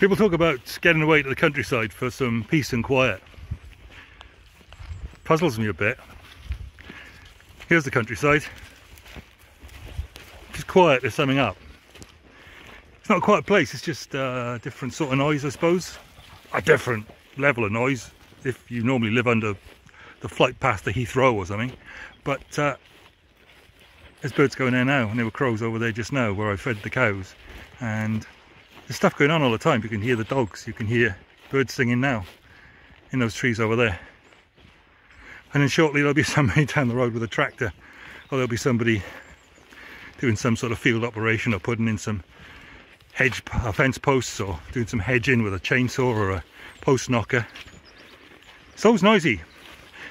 People talk about getting away to the countryside for some peace and quiet. Puzzles me a bit. Here's the countryside. Just quiet, there's something up. It's not a quiet place, it's just a different sort of noise, I suppose. A different level of noise if you normally live under the flight path to Heathrow or something. But there's birds going there now, and there were crows over there just now where I fed the cows. And there's stuff going on all the time. You can hear the dogs, you can hear birds singing now in those trees over there. And then shortly there'll be somebody down the road with a tractor, or there'll be somebody doing some sort of field operation, or putting in some fence posts, or doing some hedging with a chainsaw or a post knocker. It's always noisy.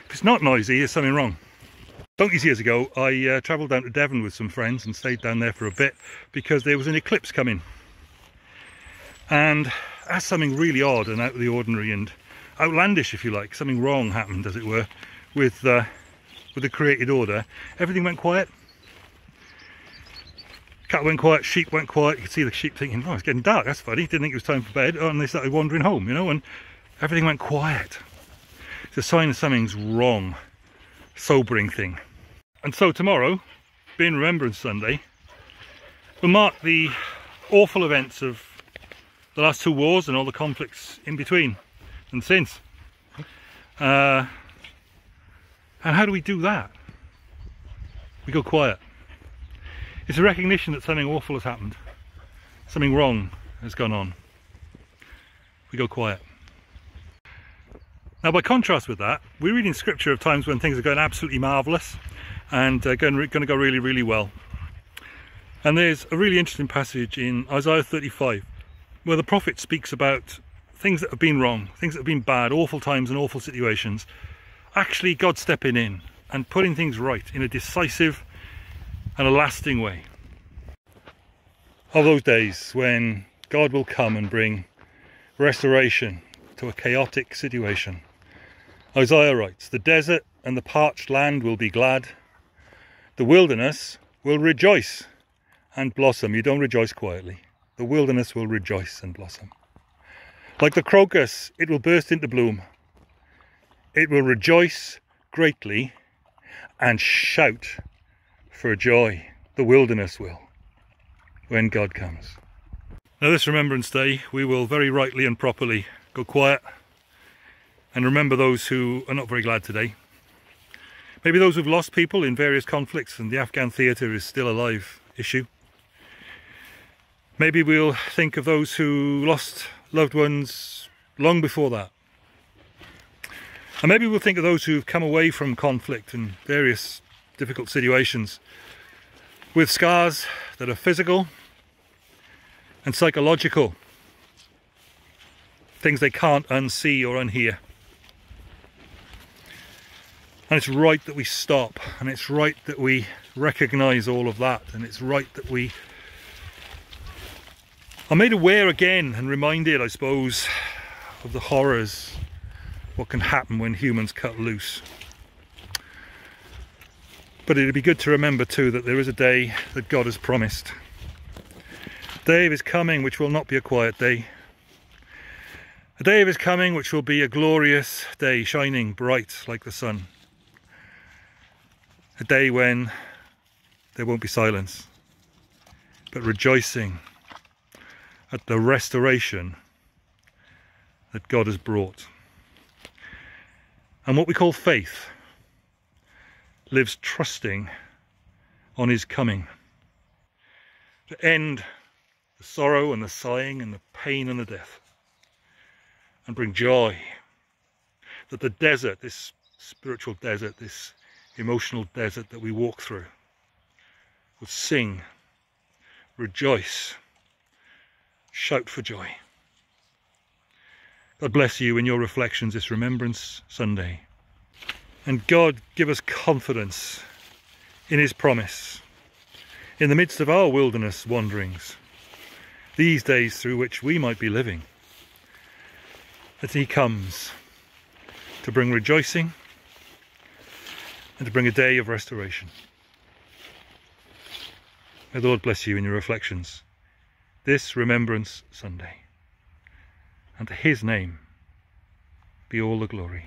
If it's not noisy, there's something wrong. Donkeys years ago, I travelled down to Devon with some friends and stayed down there for a bit because there was an eclipse coming. And that's something really odd and out of the ordinary and outlandish, if you like. Something wrong happened, as it were, with the created order. Everything went quiet. Cattle went quiet, sheep went quiet. You could see the sheep thinking, oh, it's getting dark, that's funny. Didn't think it was time for bed. Oh, and they started wandering home, you know, and everything went quiet. It's a sign that something's wrong. Sobering thing. And so tomorrow, being Remembrance Sunday, will mark the awful events of the last two wars and all the conflicts in between and since. And how do we do that? We go quiet. It's a recognition that something awful has happened. Something wrong has gone on. We go quiet. Now, by contrast with that, we read in scripture of times when things are going absolutely marvellous and going to go really, really well. And there's a really interesting passage in Isaiah 35 where the prophet speaks about things that have been wrong, things that have been bad, awful times and awful situations. Actually, God stepping in and putting things right in a decisive and a lasting way. Of those days when God will come and bring restoration to a chaotic situation. Isaiah writes, "The desert and the parched land will be glad. The wilderness will rejoice and blossom." You don't rejoice quietly. The wilderness will rejoice and blossom. Like the crocus, it will burst into bloom. It will rejoice greatly and shout for joy. The wilderness will, when God comes. Now, this Remembrance Day, we will very rightly and properly go quiet and remember those who are not very glad today. Maybe those who've lost people in various conflicts, and the Afghan theatre is still a live issue. Maybe we'll think of those who lost loved ones long before that. And maybe we'll think of those who've come away from conflict and various difficult situations with scars that are physical and psychological. Things they can't unsee or unhear. And it's right that we stop, and it's right that we recognise all of that, and it's right that we are made aware again and reminded, I suppose, of the horrors, what can happen when humans cut loose. But it'd be good to remember too that there is a day that God has promised. A day of his coming which will not be a quiet day. A day of his coming which will be a glorious day, shining bright like the sun. A day when there won't be silence, but rejoicing at the restoration that God has brought. And what we call faith lives trusting on his coming to end the sorrow and the sighing and the pain and the death, and bring joy that the desert, this spiritual desert, this emotional desert that we walk through, will sing, rejoice, shout for joy. God bless you in your reflections this Remembrance Sunday. And God give us confidence in his promise in the midst of our wilderness wanderings, these days through which we might be living, that he comes to bring rejoicing and to bring a day of restoration. May the Lord bless you in your reflections this Remembrance Sunday. and to his name be all the glory.